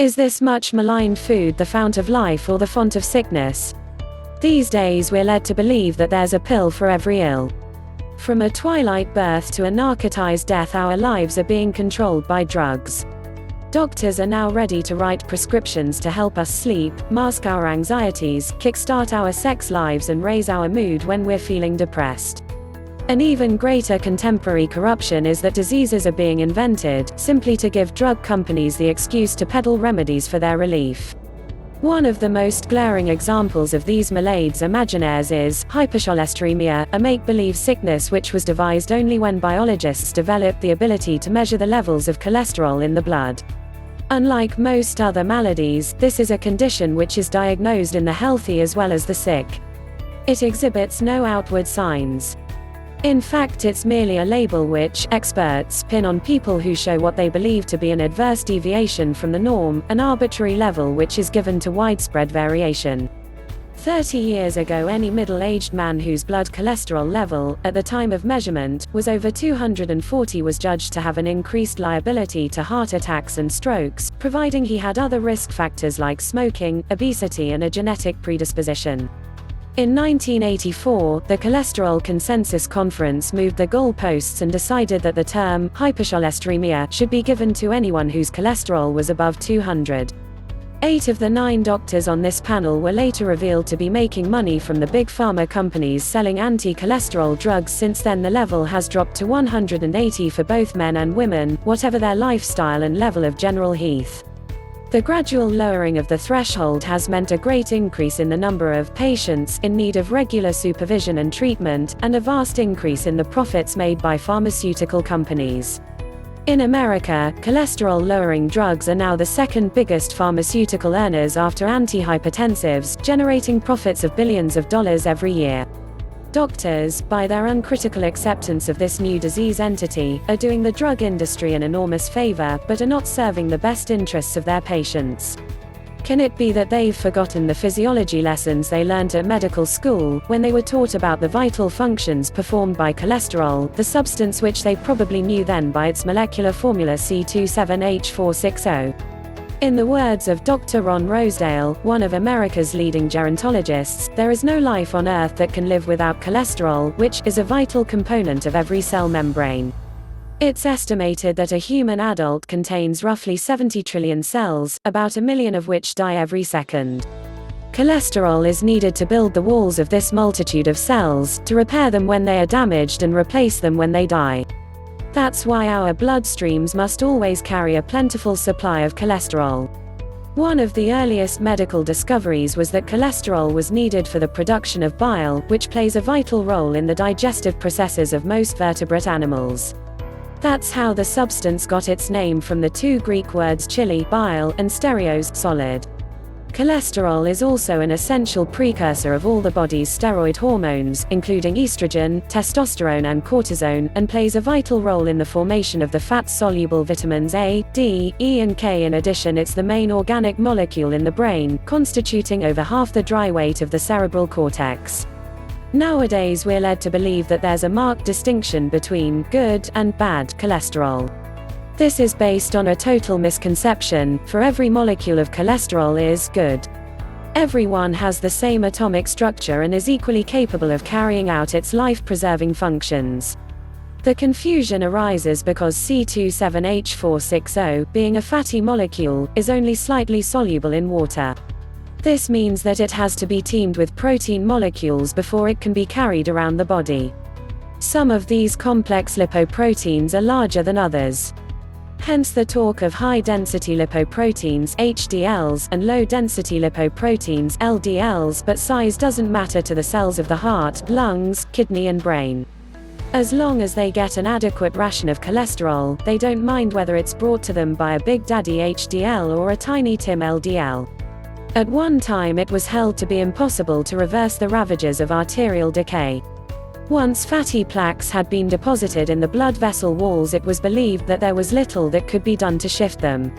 Is this much maligned food the fount of life or the font of sickness? These days we're led to believe that there's a pill for every ill. From a twilight birth to a narcotized death, our lives are being controlled by drugs. Doctors are now ready to write prescriptions to help us sleep, mask our anxieties, kickstart our sex lives and raise our mood when we're feeling depressed. An even greater contemporary corruption is that diseases are being invented, simply to give drug companies the excuse to peddle remedies for their relief. One of the most glaring examples of these malades imaginaires is hypercholesteremia, a make-believe sickness which was devised only when biologists developed the ability to measure the levels of cholesterol in the blood. Unlike most other maladies, this is a condition which is diagnosed in the healthy as well as the sick. It exhibits no outward signs. In fact, it's merely a label which experts pin on people who show what they believe to be an adverse deviation from the norm, an arbitrary level which is given to widespread variation. 30 years ago, any middle-aged man whose blood cholesterol level, at the time of measurement, was over 240 was judged to have an increased liability to heart attacks and strokes, providing he had other risk factors like smoking, obesity and a genetic predisposition. In 1984, the Cholesterol Consensus Conference moved the goalposts and decided that the term hypercholesteremia should be given to anyone whose cholesterol was above 200. 8 of the 9 doctors on this panel were later revealed to be making money from the big pharma companies selling anti-cholesterol drugs. Since then, the level has dropped to 180 for both men and women, whatever their lifestyle and level of general health. The gradual lowering of the threshold has meant a great increase in the number of patients in need of regular supervision and treatment, and a vast increase in the profits made by pharmaceutical companies. In America, cholesterol-lowering drugs are now the second biggest pharmaceutical earners after antihypertensives, generating profits of billions of dollars every year. Doctors, by their uncritical acceptance of this new disease entity, are doing the drug industry an enormous favor, but are not serving the best interests of their patients. Can it be that they've forgotten the physiology lessons they learned at medical school, when they were taught about the vital functions performed by cholesterol, the substance which they probably knew then by its molecular formula C27H460? In the words of Dr. Ron Rosedale, one of America's leading gerontologists, there is no life on Earth that can live without cholesterol, which is a vital component of every cell membrane. It's estimated that a human adult contains roughly 70 trillion cells, about 1 million of which die every second. Cholesterol is needed to build the walls of this multitude of cells, to repair them when they are damaged and replace them when they die. That's why our bloodstreams must always carry a plentiful supply of cholesterol. One of the earliest medical discoveries was that cholesterol was needed for the production of bile, which plays a vital role in the digestive processes of most vertebrate animals. That's how the substance got its name from the 2 Greek words chili, bile, and stereos, solid. Cholesterol is also an essential precursor of all the body's steroid hormones, including estrogen, testosterone and cortisone, and plays a vital role in the formation of the fat-soluble vitamins A, D, E and K. In addition, it's the main organic molecule in the brain, constituting over half the dry weight of the cerebral cortex. Nowadays we're led to believe that there's a marked distinction between good and bad cholesterol. This is based on a total misconception, for every molecule of cholesterol is good. Everyone has the same atomic structure and is equally capable of carrying out its life-preserving functions. The confusion arises because C27H460, being a fatty molecule, is only slightly soluble in water. This means that it has to be teamed with protein molecules before it can be carried around the body. Some of these complex lipoproteins are larger than others. Hence the talk of high-density lipoproteins (HDLs) and low-density lipoproteins (LDLs), but size doesn't matter to the cells of the heart, lungs, kidney and brain. As long as they get an adequate ration of cholesterol, they don't mind whether it's brought to them by a Big Daddy HDL or a Tiny Tim LDL. At one time it was held to be impossible to reverse the ravages of arterial decay. Once fatty plaques had been deposited in the blood vessel walls, it was believed that there was little that could be done to shift them.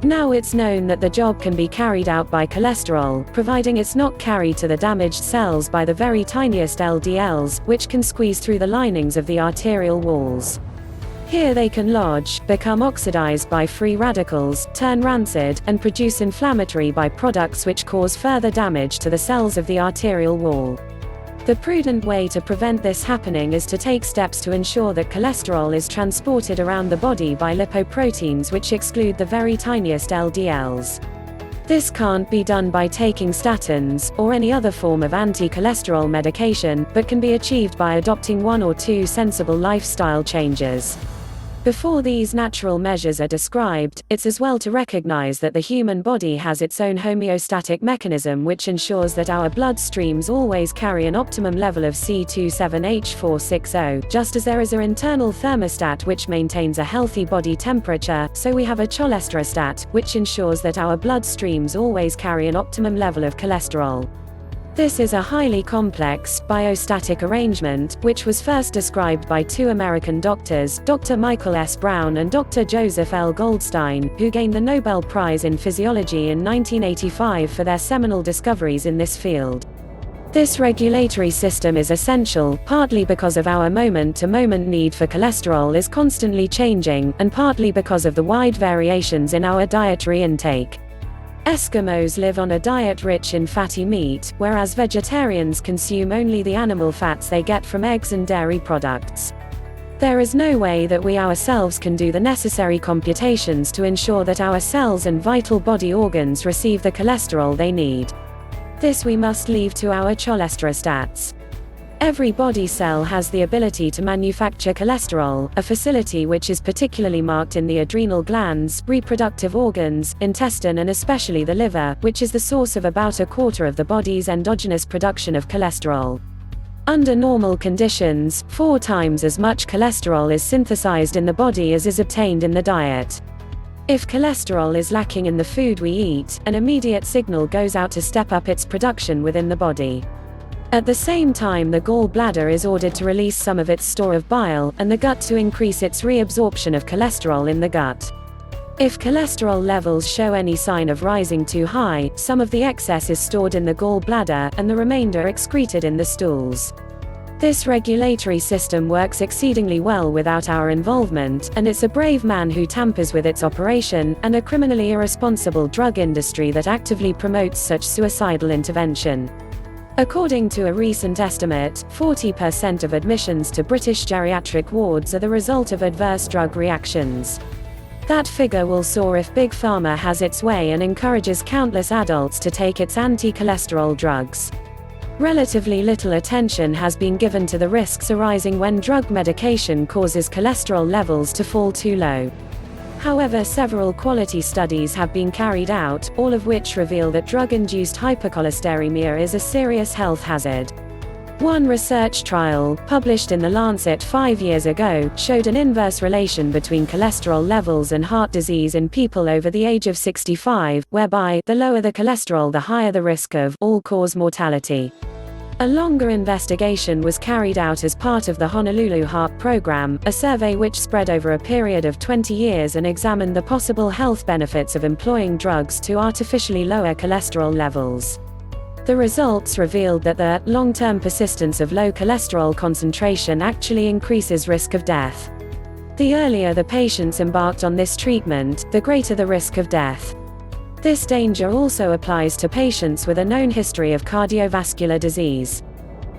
Now it's known that the job can be carried out by cholesterol, providing it's not carried to the damaged cells by the very tiniest LDLs, which can squeeze through the linings of the arterial walls. Here they can lodge, become oxidized by free radicals, turn rancid, and produce inflammatory byproducts which cause further damage to the cells of the arterial wall. The prudent way to prevent this happening is to take steps to ensure that cholesterol is transported around the body by lipoproteins which exclude the very tiniest LDLs. This can't be done by taking statins, or any other form of anti-cholesterol medication, but can be achieved by adopting 1 or 2 sensible lifestyle changes. Before these natural measures are described, it's as well to recognize that the human body has its own homeostatic mechanism which ensures that our blood streams always carry an optimum level of C27H460, just as there is an internal thermostat which maintains a healthy body temperature, so we have a cholesterostat, which ensures that our blood streams always carry an optimum level of cholesterol. This is a highly complex, biostatic arrangement, which was first described by 2 American doctors, Dr. Michael S. Brown and Dr. Joseph L. Goldstein, who gained the Nobel Prize in Physiology in 1985 for their seminal discoveries in this field. This regulatory system is essential, partly because of our moment-to-moment need for cholesterol is constantly changing, and partly because of the wide variations in our dietary intake. Eskimos live on a diet rich in fatty meat, whereas vegetarians consume only the animal fats they get from eggs and dairy products. There is no way that we ourselves can do the necessary computations to ensure that our cells and vital body organs receive the cholesterol they need. This we must leave to our cholesterostats. Every body cell has the ability to manufacture cholesterol, a facility which is particularly marked in the adrenal glands, reproductive organs, intestine and especially the liver, which is the source of about a quarter of the body's endogenous production of cholesterol. Under normal conditions, 4 times as much cholesterol is synthesized in the body as is obtained in the diet. If cholesterol is lacking in the food we eat, an immediate signal goes out to step up its production within the body. At the same time, the gallbladder is ordered to release some of its store of bile, and the gut to increase its reabsorption of cholesterol in the gut. If cholesterol levels show any sign of rising too high, some of the excess is stored in the gallbladder, and the remainder excreted in the stools. This regulatory system works exceedingly well without our involvement, and it's a brave man who tampers with its operation, and a criminally irresponsible drug industry that actively promotes such suicidal intervention. According to a recent estimate, 40% of admissions to British geriatric wards are the result of adverse drug reactions. That figure will soar if Big Pharma has its way and encourages countless adults to take its anti-cholesterol drugs. Relatively little attention has been given to the risks arising when drug medication causes cholesterol levels to fall too low. However, several quality studies have been carried out, all of which reveal that drug-induced hypercholesteremia is a serious health hazard. One research trial, published in The Lancet 5 years ago, showed an inverse relation between cholesterol levels and heart disease in people over the age of 65, whereby, the lower the cholesterol the higher the risk of all-cause mortality. A longer investigation was carried out as part of the Honolulu Heart Program, a survey which spread over a period of 20 years and examined the possible health benefits of employing drugs to artificially lower cholesterol levels. The results revealed that the long-term persistence of low cholesterol concentration actually increases risk of death. The earlier the patients embarked on this treatment, the greater the risk of death. This danger also applies to patients with a known history of cardiovascular disease.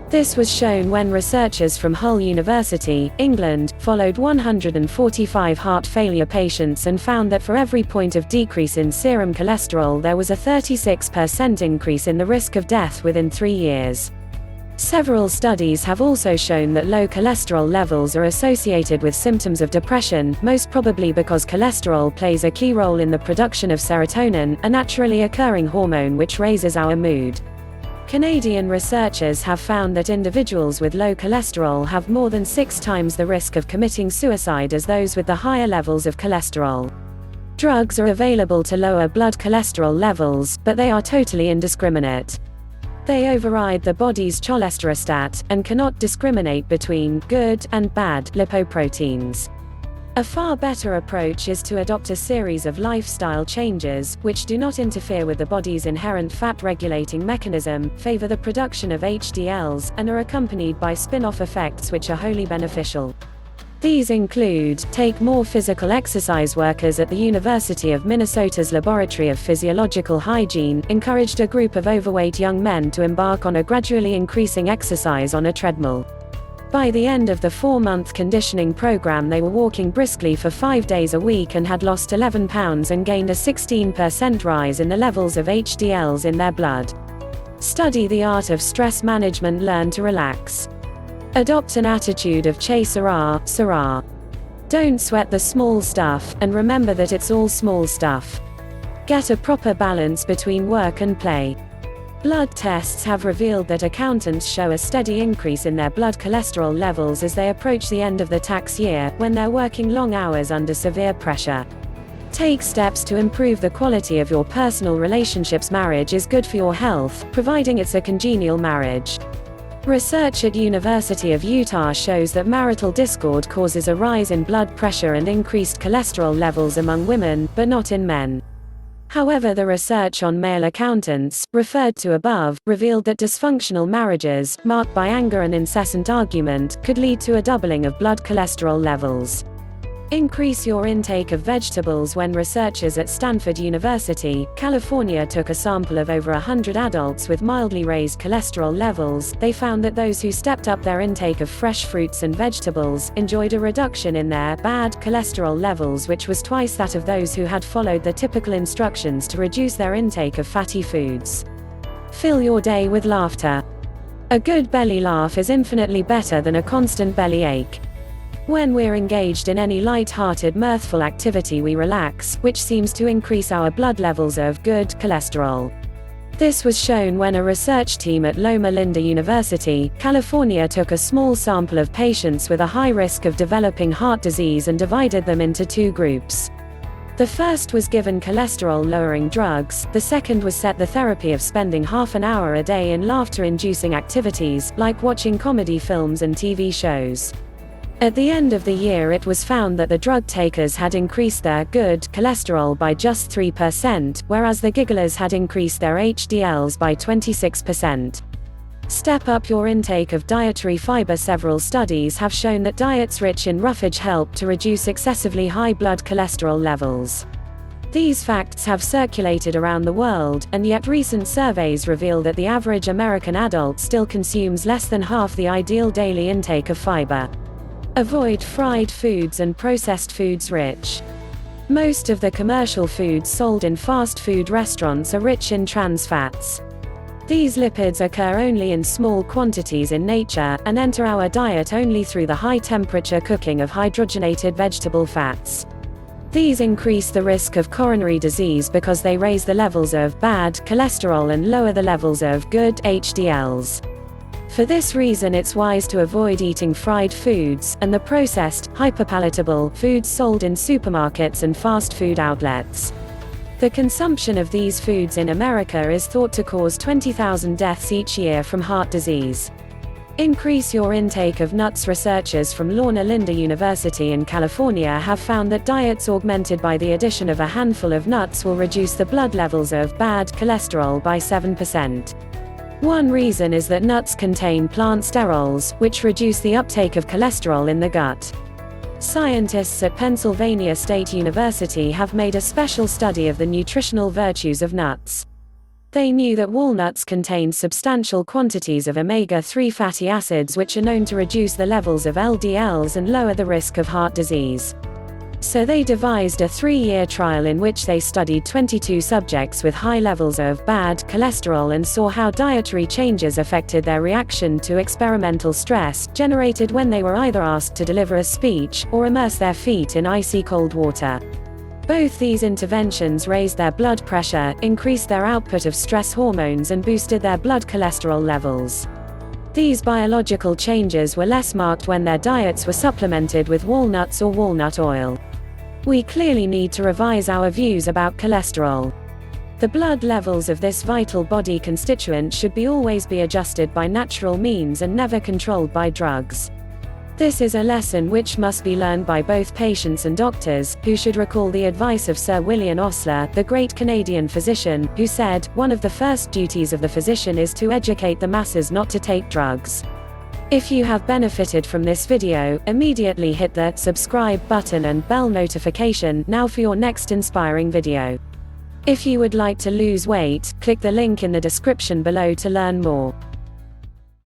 This was shown when researchers from Hull University, England, followed 145 heart failure patients and found that for every point of decrease in serum cholesterol there was a 36% increase in the risk of death within 3 years. Several studies have also shown that low cholesterol levels are associated with symptoms of depression, most probably because cholesterol plays a key role in the production of serotonin, a naturally occurring hormone which raises our mood. Canadian researchers have found that individuals with low cholesterol have more than 6 times the risk of committing suicide as those with the higher levels of cholesterol. Drugs are available to lower blood cholesterol levels, but they are totally indiscriminate. They override the body's cholesterostat, and cannot discriminate between good and bad lipoproteins. A far better approach is to adopt a series of lifestyle changes, which do not interfere with the body's inherent fat-regulating mechanism, favor the production of HDLs, and are accompanied by spin-off effects which are wholly beneficial. These include, take more physical exercise. Workers at the University of Minnesota's Laboratory of Physiological Hygiene encouraged a group of overweight young men to embark on a gradually increasing exercise on a treadmill. By the end of the 4-month conditioning program, they were walking briskly for 5 days a week and had lost 11 pounds and gained a 16% rise in the levels of HDLs in their blood. Study the art of stress management. Learn to relax. Adopt an attitude of sera. Don't sweat the small stuff, and remember that it's all small stuff. Get a proper balance between work and play. Blood tests have revealed that accountants show a steady increase in their blood cholesterol levels as they approach the end of the tax year, when they're working long hours under severe pressure. Take steps to improve the quality of your personal relationships. Marriage is good for your health, providing it's a congenial marriage. Research at University of Utah shows that marital discord causes a rise in blood pressure and increased cholesterol levels among women, but not in men. However, the research on male accountants, referred to above, revealed that dysfunctional marriages, marked by anger and incessant argument, could lead to a doubling of blood cholesterol levels. Increase your intake of vegetables. When researchers at Stanford University, California took a sample of over 100 adults with mildly raised cholesterol levels, they found that those who stepped up their intake of fresh fruits and vegetables enjoyed a reduction in their bad cholesterol levels, which was twice that of those who had followed the typical instructions to reduce their intake of fatty foods. Fill your day with laughter. A good belly laugh is infinitely better than a constant belly ache. When we're engaged in any light-hearted, mirthful activity, we relax, which seems to increase our blood levels of good cholesterol. This was shown when a research team at Loma Linda University, California took a small sample of patients with a high risk of developing heart disease and divided them into 2 groups. The first was given cholesterol-lowering drugs, the second was set the therapy of spending half an hour a day in laughter-inducing activities, like watching comedy films and TV shows. At the end of the year, it was found that the drug takers had increased their good cholesterol by just 3%, whereas the gigglers had increased their HDLs by 26%. Step up your intake of dietary fiber. Several studies have shown that diets rich in roughage help to reduce excessively high blood cholesterol levels. These facts have circulated around the world, and yet recent surveys reveal that the average American adult still consumes less than half the ideal daily intake of fiber. Avoid fried foods and processed foods. Rich. Most of the commercial foods sold in fast food restaurants are rich in trans fats. These lipids occur only in small quantities in nature, and enter our diet only through the high-temperature cooking of hydrogenated vegetable fats. These increase the risk of coronary disease because they raise the levels of bad cholesterol and lower the levels of good HDLs. For this reason, it's wise to avoid eating fried foods, and the processed, hyperpalatable foods sold in supermarkets and fast food outlets. The consumption of these foods in America is thought to cause 20,000 deaths each year from heart disease. Increase your intake of nuts. Researchers from Loma Linda University in California have found that diets augmented by the addition of a handful of nuts will reduce the blood levels of bad cholesterol by 7%. One reason is that nuts contain plant sterols, which reduce the uptake of cholesterol in the gut. Scientists at Pennsylvania State University have made a special study of the nutritional virtues of nuts. They knew that walnuts contained substantial quantities of omega-3 fatty acids, which are known to reduce the levels of LDLs and lower the risk of heart disease. So they devised a 3-year trial in which they studied 22 subjects with high levels of bad cholesterol and saw how dietary changes affected their reaction to experimental stress, generated when they were either asked to deliver a speech, or immerse their feet in icy cold water. Both these interventions raised their blood pressure, increased their output of stress hormones, and boosted their blood cholesterol levels. These biological changes were less marked when their diets were supplemented with walnuts or walnut oil. We clearly need to revise our views about cholesterol. The blood levels of this vital body constituent should always be adjusted by natural means and never controlled by drugs. This is a lesson which must be learned by both patients and doctors, who should recall the advice of Sir William Osler, the great Canadian physician, who said, "One of the first duties of the physician is to educate the masses not to take drugs." If you have benefited from this video, immediately hit the subscribe button and bell notification now for your next inspiring video. If you would like to lose weight, click the link in the description below to learn more.